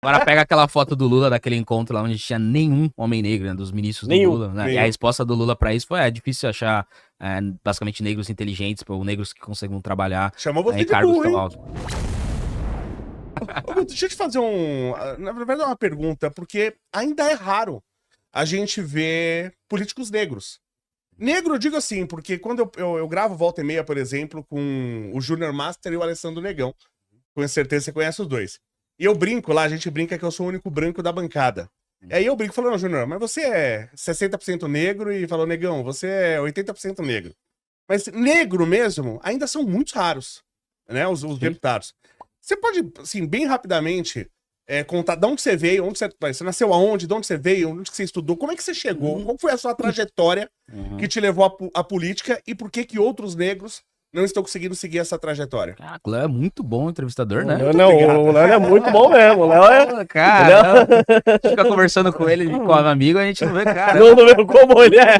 Agora pega aquela foto do Lula, daquele encontro lá onde tinha nenhum homem negro, né, dos ministros do Lula, né? E a resposta do Lula pra isso foi, é difícil achar basicamente negros inteligentes, ou negros que conseguem trabalhar Chamou você em de cargos burro, tão hein? altos. Ô, Guto, deixa eu te fazer na verdade, uma pergunta, porque ainda é raro a gente ver políticos negros. Negro, eu digo assim, porque quando eu gravo Volta e Meia, por exemplo, com o Júnior Master e o Alessandro Negão, com certeza você conhece os dois. E eu brinco lá, a gente brinca que eu sou o único branco da bancada. E aí eu brinco falando, Júnior, mas você é 60% negro, e falou, Negão, você é 80% negro. Mas negro mesmo, ainda são muito raros, né, os deputados. Você pode, assim, bem rapidamente, contar de onde você veio, você nasceu aonde, de onde você veio, onde você estudou, como é que você chegou, qual foi a sua trajetória que te levou à política e por que outros negros não estão conseguindo seguir essa trajetória? Cara, o Léo é muito bom entrevistador, né? O Léo é muito bom mesmo. O Léo é. Cara, fica conversando com ele, com um amigo, a gente não vê, cara. Não vê como ele é.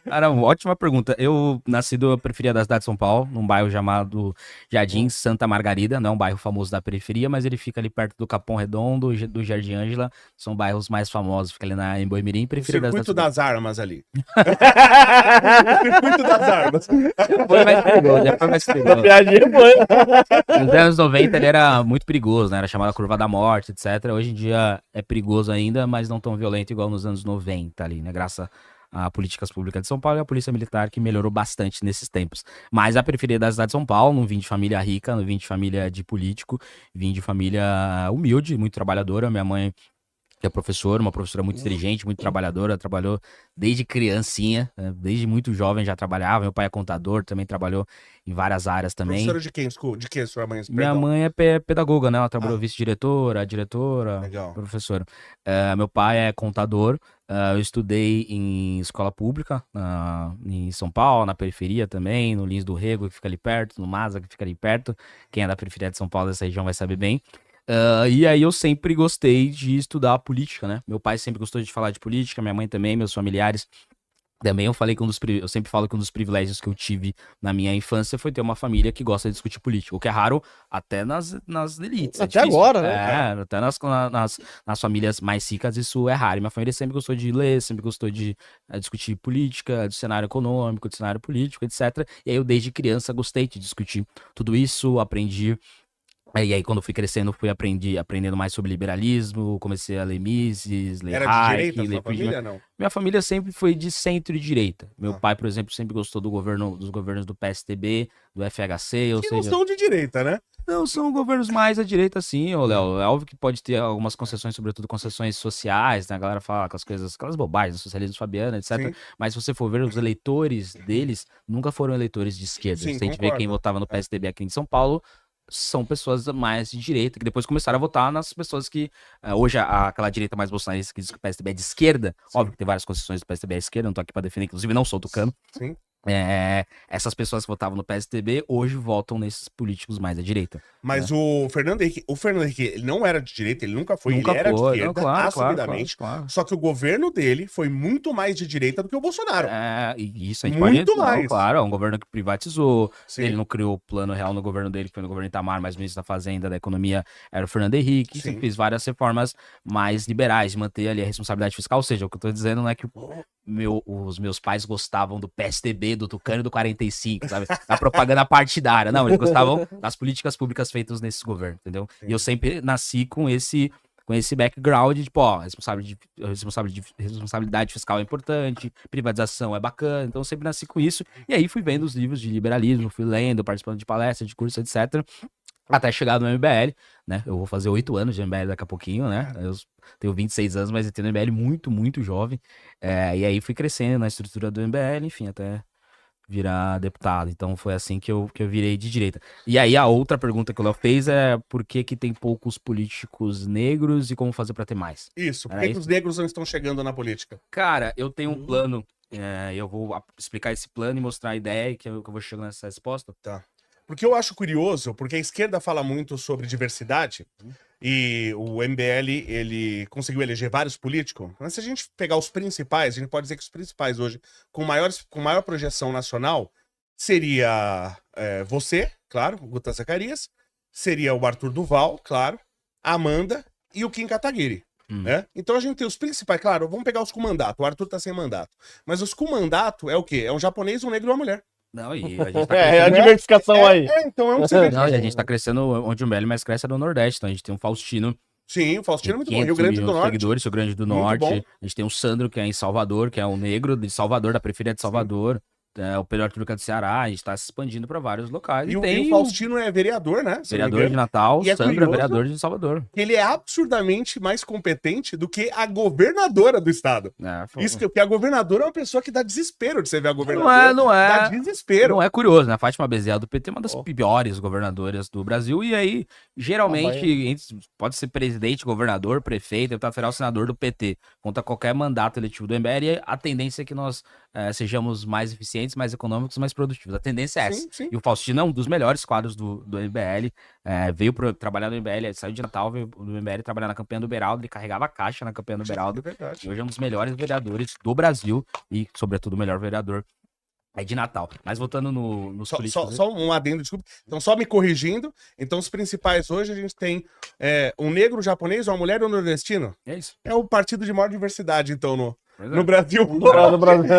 Cara, ótima pergunta. Eu nasci da periferia da cidade de São Paulo, num bairro chamado Jardim Santa Margarida, não é um bairro famoso da periferia, mas ele fica ali perto do Capão Redondo, do Jardim Ângela, são bairros mais famosos, fica ali em Boimirim, periferia O circuito das armas ali. O circuito das armas. Foi mais perigoso, já foi mais perigoso. Piadinha foi. Nos anos 90 ele era muito perigoso, né? Era chamado a Curva da Morte, etc. Hoje em dia é perigoso ainda, mas não tão violento igual nos anos 90 ali, né? Graças a políticas públicas de São Paulo e a Polícia Militar, que melhorou bastante nesses tempos. Mas a periferia da cidade de São Paulo, não vim de família rica, não vim de família de político, vim de família humilde, muito trabalhadora. Minha mãe é professora, uma professora muito inteligente, muito trabalhadora, trabalhou desde criancinha, né? Desde muito jovem já trabalhava. Meu pai é contador, também trabalhou em várias áreas também. Professora de quem? De que sua mãe? Minha mãe é pedagoga, né? Ela trabalhou vice-diretora, diretora, Legal. professora. Meu pai é contador. Eu estudei em escola pública, em São Paulo, na periferia também, no Lins do Rego, que fica ali perto, no Masa, que fica ali perto. Quem é da periferia de São Paulo, dessa região, vai saber bem. E aí eu sempre gostei de estudar política, né? Meu pai sempre gostou de falar de política, minha mãe também, meus familiares também. Eu sempre falo que um dos privilégios que eu tive na minha infância foi ter uma família que gosta de discutir política, o que é raro até nas elites. Até agora, né? Até nas famílias mais ricas isso é raro. E minha família sempre gostou de ler, sempre gostou de discutir política, do cenário econômico, do cenário político, etc. E aí eu desde criança gostei de discutir tudo isso, aprendi. E aí, quando eu fui crescendo, aprendendo mais sobre liberalismo, comecei a ler Mises, ler Era de Hayek, direita ler sua família, não? Minha família sempre foi de centro-direita. Meu pai, por exemplo, sempre gostou dos governos do PSDB, do FHC, ou Que seja... não são de direita, né? Não, são governos mais à direita, sim, ô Léo. É óbvio que pode ter algumas concessões, sobretudo concessões sociais, né? A galera fala aquelas bobagens, socialismo fabiano, etc. Sim. Mas se você for ver, os eleitores deles nunca foram eleitores de esquerda. Sim, Se a gente vê concordo. quem votava no PSDB aqui em São Paulo, são pessoas mais de direita, que depois começaram a votar nas pessoas que... hoje, aquela direita mais bolsonarista que diz que o PSDB é de esquerda, óbvio que tem várias concessões do PSDB à esquerda, não tô aqui pra defender, inclusive não sou tucano. Sim. Essas pessoas que votavam no PSDB hoje votam nesses políticos mais à direita. Mas o Fernando Henrique, ele não era de direita, ele nunca foi, ele era de esquerda, não, claro, assumidamente. claro. Só que o governo dele foi muito mais de direita do que o Bolsonaro. E isso a gente Muito pode... mais. Não, claro, é um governo que privatizou, Sim. ele não criou o plano real no governo dele, que foi no governo Itamar, mas o ministro da Fazenda, da Economia, era o Fernando Henrique, Sim. e fez várias reformas mais liberais, de manter ali a responsabilidade fiscal, ou seja, o que eu tô dizendo não é que os meus pais gostavam do PSDB, do Tucano e do 45, sabe? Da propaganda partidária. Não, eles gostavam das políticas públicas feitas nesses governos, entendeu? Sim. E eu sempre nasci com esse background de, pô, responsabilidade fiscal é importante, privatização é bacana, então eu sempre nasci com isso. E aí fui vendo os livros de liberalismo, fui lendo, participando de palestras, de cursos, etc. Até chegar no MBL, né? Eu vou fazer 8 anos de MBL daqui a pouquinho, né? Eu tenho 26 anos, mas entrei no MBL muito, muito jovem. E aí fui crescendo na estrutura do MBL, enfim, até virar deputado. Então foi assim que eu virei de direita. E aí a outra pergunta que o Léo fez é por que tem poucos políticos negros e como fazer pra ter mais? Isso, por que os negros não estão chegando na política? Cara, eu tenho um plano, eu vou explicar esse plano e mostrar a ideia que eu vou chegar nessa resposta. Tá. Porque eu acho curioso, porque a esquerda fala muito sobre diversidade, e o MBL, ele conseguiu eleger vários políticos, mas se a gente pegar os principais, a gente pode dizer que os principais hoje, com maior projeção nacional, seria você, claro, o Guta Zacarias, seria o Arthur Duval, claro, a Amanda e o Kim Kataguiri. Né? Então a gente tem os principais, claro, vamos pegar os com mandato. O Arthur tá sem mandato. Mas os com mandato é o quê? É um japonês, um negro e uma mulher. Não, e a gente tá É a crescendo... diversificação aí. Então é um Não, e a gente tá crescendo onde o Meli mais cresce é no Nordeste. Então a gente tem um Faustino, Sim, o Faustino é muito bom. 500 Rio Grande do mil Norte. seguidores, Rio Grande do Muito Norte. bom. A gente tem o Sandro, que é em Salvador, que é um negro de Salvador, da periferia de Salvador. O Pedro Arthur, que é do Ceará. A gente tá se expandindo pra vários locais. E, tem o Faustino é vereador, né? Se não me vereador de engano. Natal, E é Sandro é curioso vereador de Salvador. Ele é absurdamente mais competente do que a governadora do estado. Isso que, porque a governadora é uma pessoa que dá desespero de você ver a governadora. Não é. Dá desespero. Não é curioso, né? A Fátima Bezerra do PT é uma das piores governadoras do Brasil. E aí, geralmente, pode ser presidente, governador, prefeito, deputado federal, senador do PT. Contra qualquer mandato eletivo do MBL, e a tendência é que nós sejamos mais eficientes, mais econômicos, mais produtivos. A tendência é essa. Sim, sim. E o Faustino é um dos melhores quadros do MBL. Veio trabalhar no MBL, saiu de Natal, veio do MBL trabalhar na campanha do Beraldo. Ele carregava a caixa na campanha do Beraldo. É verdade. E hoje é um dos melhores vereadores do Brasil e, sobretudo, o melhor vereador de Natal. Mas voltando nos políticos... Só um adendo, desculpa. Então, só me corrigindo. Então, os principais hoje, a gente tem um negro, um japonês, uma mulher e um nordestino. É isso. É o partido de maior diversidade, então, no Pois é. no Brasil. No Brasil.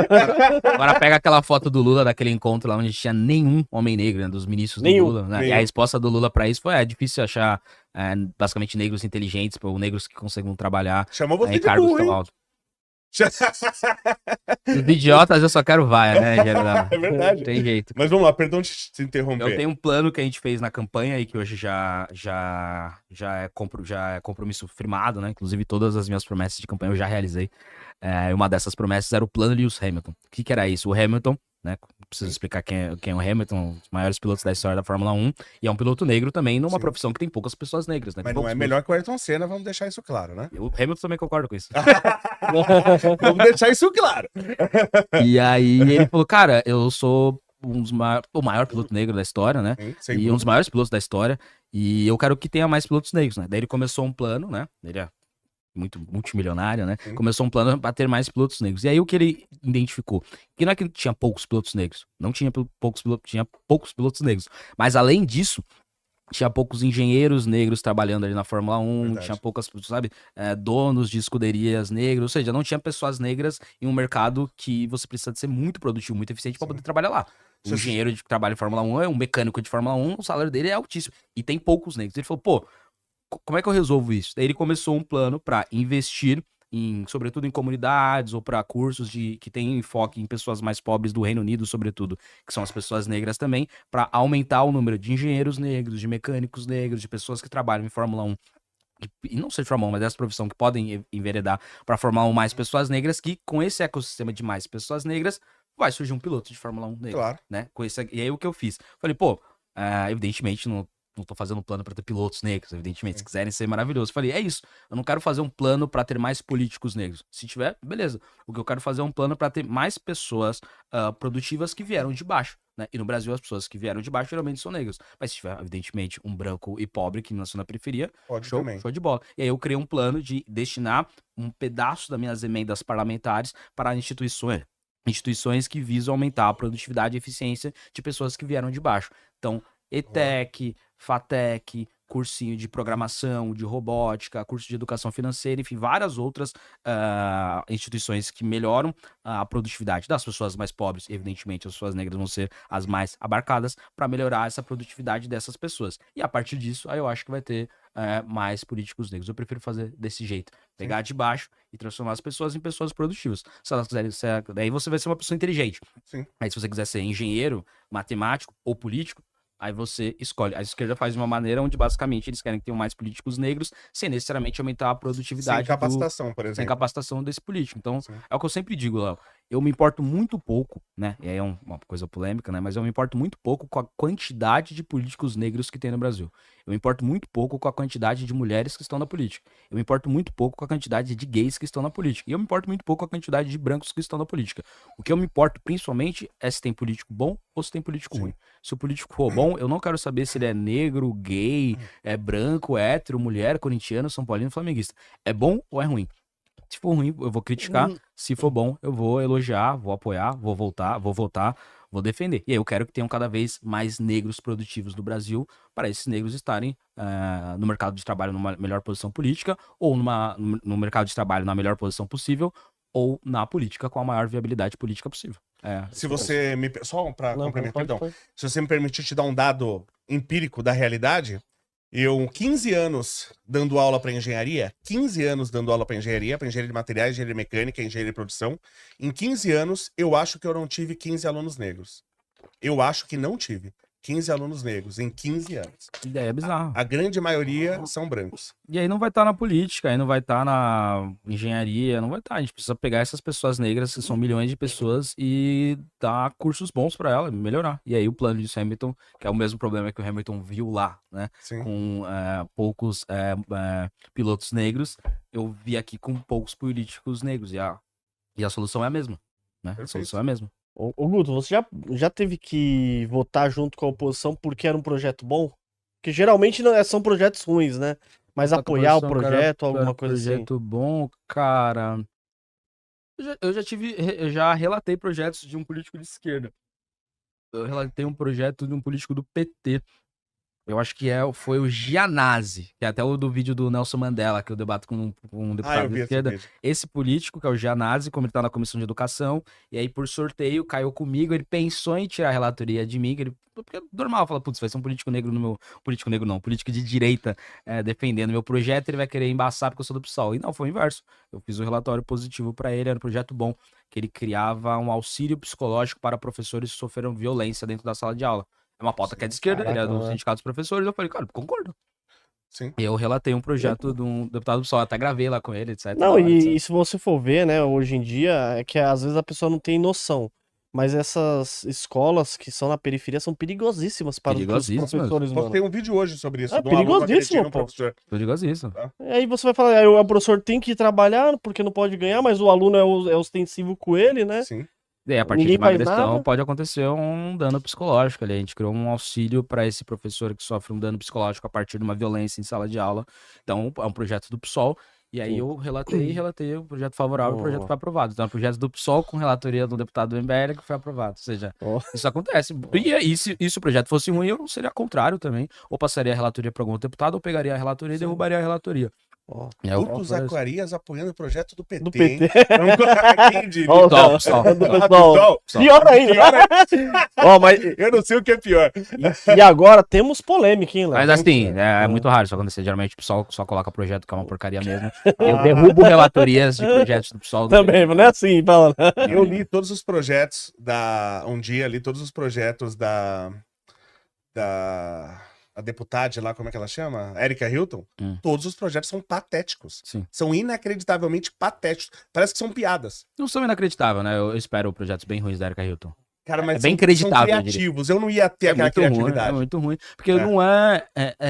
Agora pega aquela foto do Lula, daquele encontro lá onde tinha nenhum homem negro, né, dos ministros do Nenhum. Lula, né? E a resposta do Lula pra isso foi, difícil achar basicamente negros inteligentes, ou negros que conseguem trabalhar Chamou você em de cargos burro, tão hein? altos. Os idiotas eu só quero vaia, né, Geraldo? É verdade. Não tem jeito. Mas vamos lá, perdão de te interromper. Eu tenho um plano que a gente fez na campanha e que hoje já é compromisso firmado, né? Inclusive todas as minhas promessas de campanha eu já realizei. Uma dessas promessas era o plano Lewis Hamilton. O que era isso? O Hamilton, né? Preciso explicar quem é o Hamilton, um dos maiores pilotos da história da Fórmula 1, e é um piloto negro também, numa Sim. profissão que tem poucas pessoas negras, né? Mas Tem não é poucos melhor que o Ayrton Senna, vamos deixar isso claro, né? pilotos. O Hamilton também concorda com isso. Vamos deixar isso claro. E aí ele falou, cara, eu sou o maior piloto negro da história, né? Sim, sem E um dúvida. dos maiores pilotos da história. E eu quero que tenha mais pilotos negros, né? Daí ele começou um plano, né? Ele é muito multimilionário, né? Sim. Começou um plano para ter mais pilotos negros. E aí o que ele identificou? Que não é que tinha poucos pilotos negros. Não tinha tinha poucos pilotos negros. Mas além disso, tinha poucos engenheiros negros trabalhando ali na Fórmula 1, Verdade. tinha poucas, sabe, donos de escuderias negros, ou seja, não tinha pessoas negras em um mercado que você precisa de ser muito produtivo, muito eficiente para Sim. poder trabalhar lá. O Você- engenheiro que trabalha em Fórmula 1 é um mecânico de Fórmula 1, o salário dele é altíssimo. E tem poucos negros. Ele falou, pô, como é que eu resolvo isso? Daí ele começou um plano para investir sobretudo em comunidades ou para cursos que têm enfoque em pessoas mais pobres do Reino Unido, sobretudo, que são as pessoas negras também, para aumentar o número de engenheiros negros, de mecânicos negros, de pessoas que trabalham em Fórmula 1. E não só de Fórmula 1, mas dessa profissão que podem enveredar para Fórmula 1 mais pessoas negras, que com esse ecossistema de mais pessoas negras, vai surgir um piloto de Fórmula 1 negro, Claro. né? E aí o que eu fiz? Falei, pô, evidentemente não tô fazendo um plano pra ter pilotos negros, evidentemente, se quiserem ser maravilhoso. Falei, é isso, eu não quero fazer um plano pra ter mais políticos negros. Se tiver, beleza. O que eu quero fazer é um plano pra ter mais pessoas produtivas que vieram de baixo, né? E no Brasil as pessoas que vieram de baixo geralmente são negras. Mas se tiver, evidentemente, um branco e pobre que nasceu na periferia, Pode show, também. show de bola. E aí eu criei um plano de destinar um pedaço das minhas emendas parlamentares para instituições que visam aumentar a produtividade e eficiência de pessoas que vieram de baixo. Então, ETEC, FATEC, cursinho de programação, de robótica, curso de educação financeira, enfim, várias outras instituições que melhoram a produtividade das pessoas mais pobres. Evidentemente, as pessoas negras vão ser as mais abarcadas para melhorar essa produtividade dessas pessoas. E a partir disso, aí eu acho que vai ter mais políticos negros. Eu prefiro fazer desse jeito. Pegar de baixo e transformar as pessoas em pessoas produtivas. Se elas quiserem ser... Daí você vai ser uma pessoa inteligente. Sim. Aí se você quiser ser engenheiro, matemático ou político, aí você escolhe. A esquerda faz de uma maneira onde basicamente eles querem que tenham mais políticos negros sem necessariamente aumentar a produtividade Sem capacitação, por sem exemplo. capacitação desse político. Então, Sim. é o que eu sempre digo, Léo. Eu me importo muito pouco, né? E aí é uma coisa polêmica, né? Mas eu me importo muito pouco com a quantidade de políticos negros que tem no Brasil. Eu me importo muito pouco com a quantidade de mulheres que estão na política. Eu me importo muito pouco com a quantidade de gays que estão na política. E eu me importo muito pouco com a quantidade de brancos que estão na política. O que eu me importo principalmente é se tem político bom ou se tem político Sim. ruim. Se o político for bom, eu não quero saber se ele é negro, gay, é branco, hétero, mulher, corintiano, são paulino, flamenguista. É bom ou é ruim? Se Se for ruim, eu vou criticar. Se for bom, eu vou elogiar, vou apoiar, vou votar, vou defender. E aí eu quero que tenham cada vez mais negros produtivos no Brasil, para esses negros estarem no mercado de trabalho numa melhor posição política, ou no mercado de trabalho na melhor posição possível, ou na política com a maior viabilidade política possível. Se você me... Só para Não, complementar, pode, perdão. pode. Se você me permitir te dar um dado empírico da realidade, eu, 15 anos dando aula para engenharia, 15 anos dando aula para engenharia de materiais, engenharia mecânica, engenharia de produção. Em 15 anos, eu acho que eu não tive 15 alunos negros. Eu acho que não tive 15 alunos negros em 15 anos. Ideia bizarra. A grande maioria são brancos. E aí não vai estar na política, aí não vai estar na engenharia, não vai estar. A gente precisa pegar essas pessoas negras, que são milhões de pessoas, e dar cursos bons para elas, melhorar. E aí o plano de Hamilton, que é o mesmo problema que o Hamilton viu lá, né? Sim. Com poucos pilotos negros, eu vi aqui com poucos políticos negros. E a solução é a mesma, né? A Perfeito. solução é a mesma. Ô Guto, você já teve que votar junto com a oposição porque era um projeto bom? Porque geralmente são projetos ruins, né? Mas Só que a apoiar o posição, cara, projeto, era alguma coisa assim. projeto bom, cara. Eu já relatei projetos de um político de esquerda. Eu relatei um projeto de um político do PT. Eu acho que foi o Gianazzi, que é até o do vídeo do Nelson Mandela, que eu debato com um Ah, deputado eu de vi esse esquerda. vídeo. Esse político, que é o Gianazzi, como ele tá na comissão de educação, e aí por sorteio caiu comigo, ele pensou em tirar a relatoria de mim, porque é normal, fala, putz, vai ser um político negro no meu... Político negro não, político de direita defendendo meu projeto, ele vai querer embaçar porque eu sou do PSOL. E não, foi o inverso. Eu fiz o relatório positivo pra ele, era um projeto bom, que ele criava um auxílio psicológico para professores que sofreram violência dentro da sala de aula. É uma pauta que é de esquerda, ele é Caraca, do né? Sindicato dos Professores. Eu falei, cara, concordo. Sim. E eu relatei um projeto de um deputado do PSOL, até gravei lá com ele, etc. Não, da hora, etc. e se você for ver, né, hoje em dia, é que às vezes a pessoa não tem noção. Mas essas escolas que são na periferia são perigosíssimas para os Perigosíssimas. professores, Posso mano. ter um vídeo hoje sobre isso. É de um aluno perigosíssimo, agredindo um pô. professor. Eu digo isso. E aí você vai falar, aí o professor tem que trabalhar porque não pode ganhar, mas o aluno é ostensivo com ele, né? Sim. E aí, a partir Ninguém de uma faz agressão, nada. pode acontecer um dano psicológico ali. A gente criou um auxílio para esse professor que sofre um dano psicológico a partir de uma violência em sala de aula. Então, é um projeto do PSOL. E aí Sim. eu relatei o projeto favorável e o projeto Oh. foi aprovado. Então, é um projeto do PSOL com relatoria do deputado do MBL que foi aprovado. Ou seja, Oh. isso acontece. E se o projeto fosse ruim, eu seria contrário também. Ou passaria a relatoria para algum deputado, ou pegaria a relatoria e derrubaria a relatoria. Ó. Guto Zacarias apoiando o projeto do PT. Do PT. Hein? Vamos colocar quem diria? Ó, Pessoal, do Ah, pessoal. Pior ainda. Ó, mas Eu não sei o que é pior. e agora temos polêmica, hein, Léo? Mas assim, é muito raro isso acontecer. Geralmente o pessoal só coloca projeto que é uma porcaria mesmo. Eu derrubo relatorias de projetos do pessoal. Também, não é assim, fala. Eu li todos os projetos um dia li todos os projetos a deputada lá, como é que ela chama? Erika Hilton. Todos os projetos são patéticos. Sim. São inacreditavelmente patéticos. Parece que são piadas. Não são inacreditáveis, né? Eu espero projetos bem ruins da Erika Hilton. Cara, mas É bem são acreditável, eu criativos. Eu não ia ter aquela muito ruim, criatividade. é muito ruim. Porque É. não é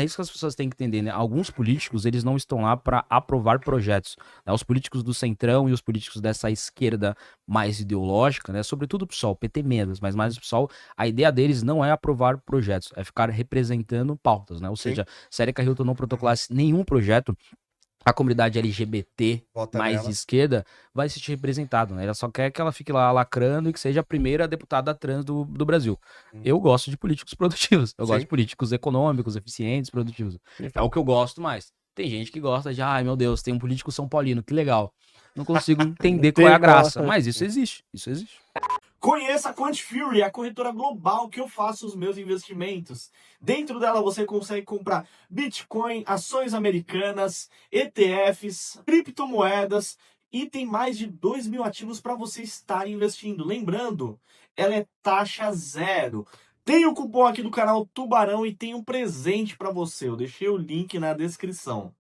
isso que as pessoas têm que entender, né? Alguns políticos, eles não estão lá para aprovar projetos. Né? Os políticos do Centrão e os políticos dessa esquerda mais ideológica, né? Sobretudo o PSOL, PT menos, mas mais o PSOL, a ideia deles não é aprovar projetos, é ficar representando pautas, né? Ou Sim. seja, se a Erika Hilton não protocolasse nenhum projeto, a comunidade LGBT Vota mais nela. de esquerda vai se sentir representado, né? Ela só quer que ela fique lá lacrando e que seja a primeira deputada trans do Brasil. Eu gosto de políticos produtivos. Eu gosto Sim. de políticos econômicos, eficientes, produtivos. É o que eu gosto mais. Tem gente que gosta de, ai meu Deus, tem um político São Paulino, que legal. Não consigo entender qual é a graça, mas isso existe. Isso existe. Conheça a QuantFury, a corretora global que eu faço os meus investimentos. Dentro dela você consegue comprar Bitcoin, ações americanas, ETFs, criptomoedas e tem mais de 2.000 ativos para você estar investindo. Lembrando, ela é taxa zero. Tem o cupom aqui do canal Tubarão e tem um presente para você. Eu deixei o link na descrição.